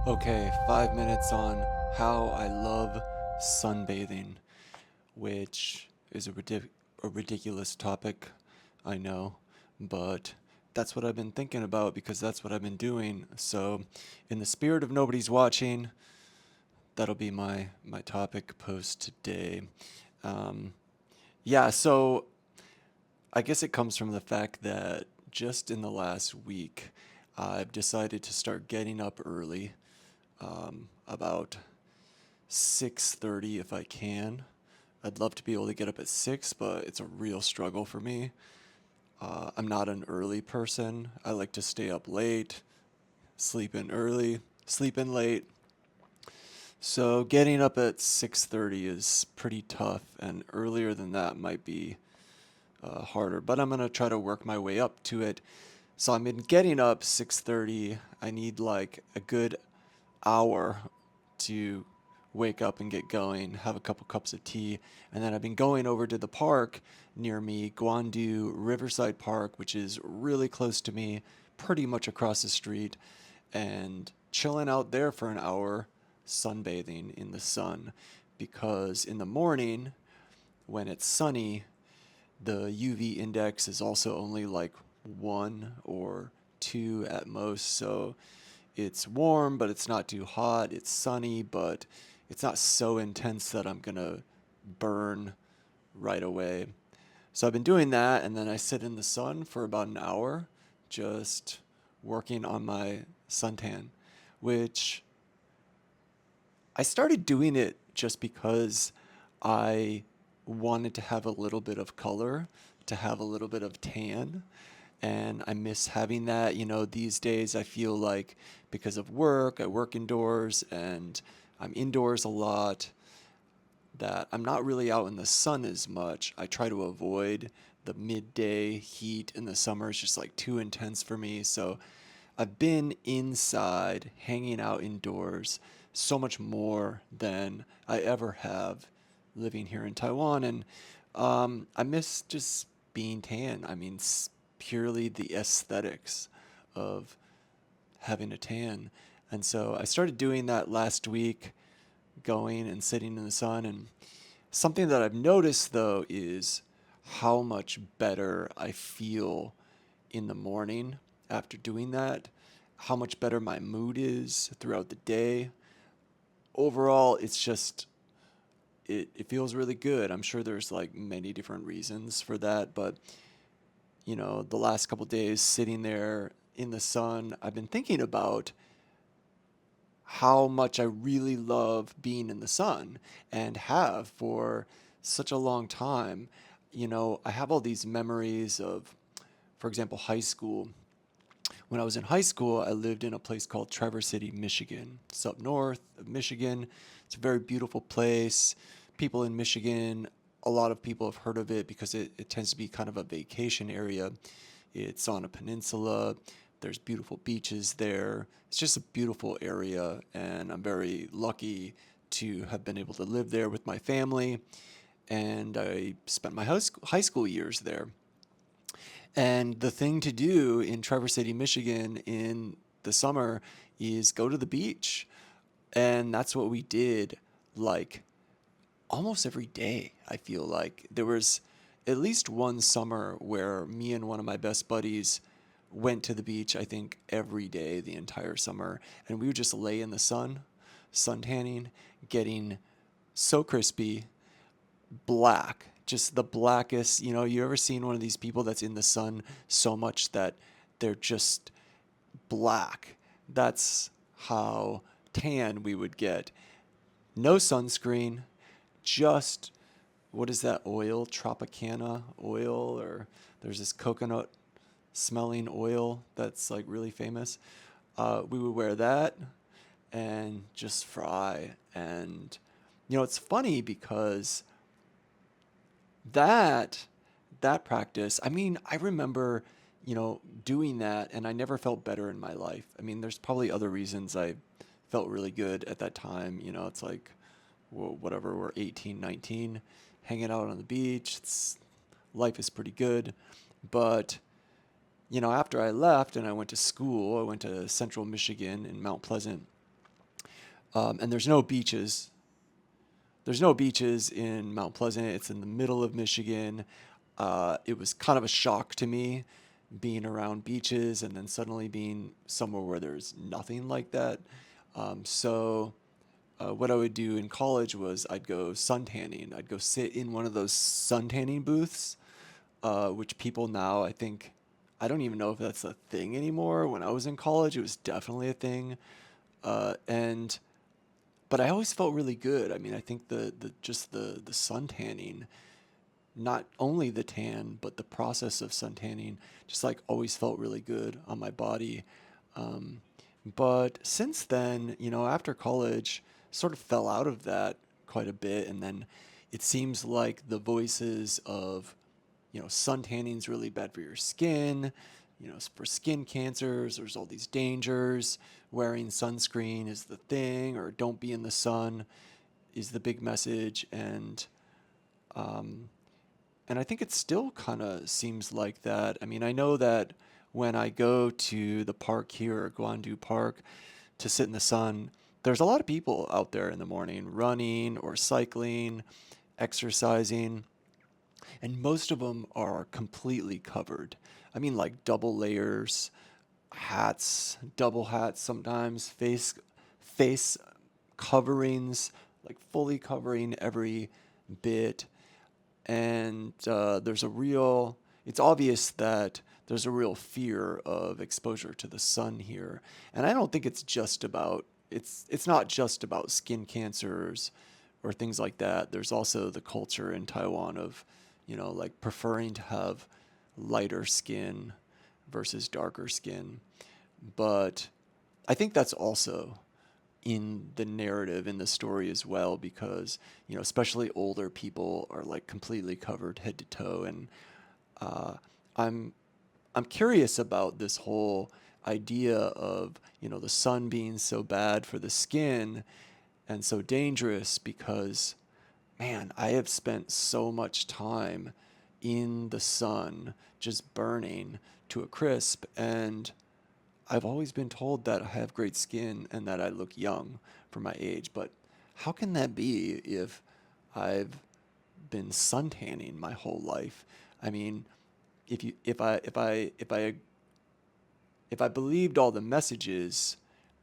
Okay, 5 minutes on how I love sunbathing, which is a ridiculous topic, I know, but that's what I've been thinking about because that's what I've been doing. So, in the spirit of nobody's watching, that'll be my topic post today. Um, yeah, so I guess it comes from the fact that just in the last week, I've decided to start getting up early, about 6:30 if I can. I'd love to be able to get up at 6, but it's a real struggle for me. I'm not an early person. I like to stay up late, sleep in early, sleep in late. So getting up at 6:30 is pretty tough, and earlier than that might be harder. But I'm gonna try to work my way up to it. So I've been getting up 6:30. I need like a good hour to wake up and get going, have a couple cups of tea, and then I've been going over to the park near me, Guandu Riverside Park, which is really close to me, pretty much across the street, and chilling out there for an hour, sunbathing in the sun. Because in the morning, when it's sunny, the UV index is also only like 1 or 2 at most, so it's warm, but it's not too hot. It's sunny, but it's not so intense that I'm gonna burn right away. So I've been doing that, and then I sit in the sun for about an hour, just working on my suntan, which I started doing it just because I wanted to have a little bit of color, to have a little bit of tan. And I miss having that. These days I feel like because of work, I work indoors and I'm indoors a lot, that I'm not really out in the sun as much. I try to avoid the midday heat in the summer. It's just like too intense for me. So I've been inside, hanging out indoors, so much more than I ever have living here in Taiwan. And I miss just being tan. I mean, purely the aesthetics of having a tan. And so I started doing that last week, going and sitting in the sun. And something that I've noticed though is how much better I feel in the morning after doing that, how much better my mood is throughout the day. Overall, it feels really good. I'm sure there's like many different reasons for that, but the last couple days sitting there in the sun, I've been thinking about how much I really love being in the sun and have for such a long time. I have all these memories of, for example, high school. When I was in high school, I lived in a place called Traverse City, Michigan. It's up north of Michigan. It's a very beautiful place. People in Michigan, a lot of people have heard of it because it tends to be kind of a vacation area. It's on a peninsula. There's beautiful beaches there. It's just a beautiful area, and I'm very lucky to have been able to live there with my family. And I spent my high school years there. And the thing to do in Traverse City, Michigan in the summer is go to the beach. And that's what we did like almost every day. I feel like there was at least one summer where me and one of my best buddies went to the beach, I think every day the entire summer. And we would just lay in the sun, sun tanning, getting so crispy, black, just the blackest. You ever seen one of these people that's in the sun so much that they're just black? That's how tan we would get. No sunscreen, just what is that oil? Tropicana oil, or there's this coconut smelling oil that's like really famous. We would wear that and just fry. And it's funny because that that practice, I mean, I remember doing that, and I never felt better in my life. I mean, there's probably other reasons I felt really good at that time. It's like, well, whatever, we're 18, 19, hanging out on the beach. Life is pretty good. But after I left and I went to school, I went to Central Michigan in Mount Pleasant. And there's no beaches. There's no beaches in Mount Pleasant. It's in the middle of Michigan. It was kind of a shock to me being around beaches and then suddenly being somewhere where there's nothing like that. What I would do in college was I'd go suntanning. I'd go sit in one of those suntanning booths, which people now, I think, I don't even know if that's a thing anymore. When I was in college, it was definitely a thing. And but I always felt really good. I mean, I think the just the sun tanning, not only the tan, but the process of sun tanning, just like always felt really good on my body. Um, but since then, after college, sort of fell out of that quite a bit, and then it seems like the voices of, sun tanning's really bad for your skin. For skin cancers, there's all these dangers. Wearing sunscreen is the thing, or don't be in the sun is the big message. Um, and I think it still kind of seems like that. I mean, I know that when I go to the park here, Guandu Park, to sit in the sun, there's a lot of people out there in the morning running or cycling, exercising, and most of them are completely covered. I mean, like double layers, hats, double hats sometimes, face coverings, like fully covering every bit. And it's obvious that there's a real fear of exposure to the sun here. And I don't think it's not just about skin cancers or things like that. There's also the culture in Taiwan of, like preferring to have lighter skin versus darker skin. But I think that's also in the narrative in the story as well because especially older people are like completely covered head to toe. And uh, i'm I'm curious about this whole idea of the sun being so bad for the skin and so dangerous because, man, I have spent so much time in the sun just burning to a crisp, and I've always been told that I have great skin and that I look young for my age, but how can that be if I've been suntanning my whole life? I mean, if I believed all the messages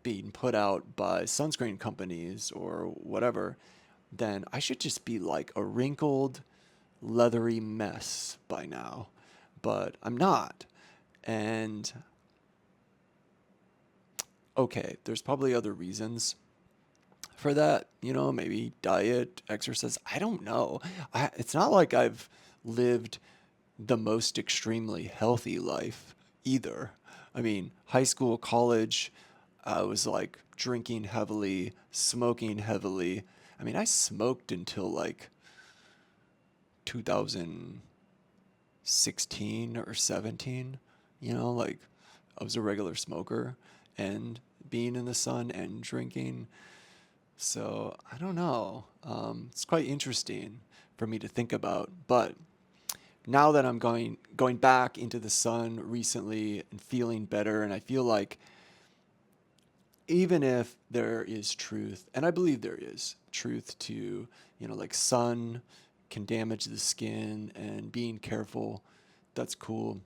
being put out by sunscreen companies or whatever, then I should just be like a wrinkled, leathery mess by now. But I'm not. And okay, there's probably other reasons for that, maybe diet, exercise. I don't know. It's not like I've lived the most extremely healthy life either. I mean, high school, college, I was like drinking heavily, smoking heavily. I mean, I smoked until like 2016 or 17, like I was a regular smoker and being in the sun and drinking. So I don't know. It's quite interesting for me to think about. But now that I'm going back into the sun recently and feeling better, and I feel like even if there is truth, and I believe there is truth to, like sun can damage the skin and being careful, that's cool.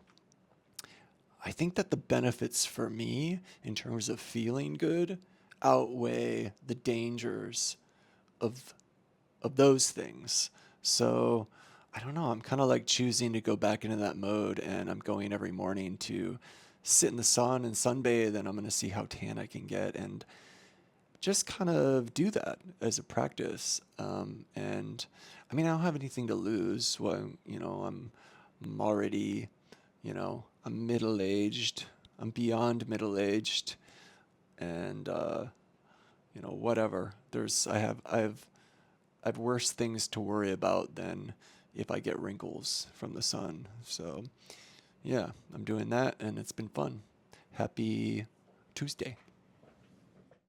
I think that the benefits for me in terms of feeling good outweigh the dangers of those things. So I don't know. I'm kind of like choosing to go back into that mode, and I'm going every morning to sit in the sun and sunbathe, and I'm going to see how tan I can get, and just kind of do that as a practice. And I mean, I don't have anything to lose. Well, I'm already, I'm middle aged. I'm beyond middle aged, and whatever. I have worse things to worry about than if I get wrinkles from the sun. So, yeah, I'm doing that and it's been fun. Happy Tuesday.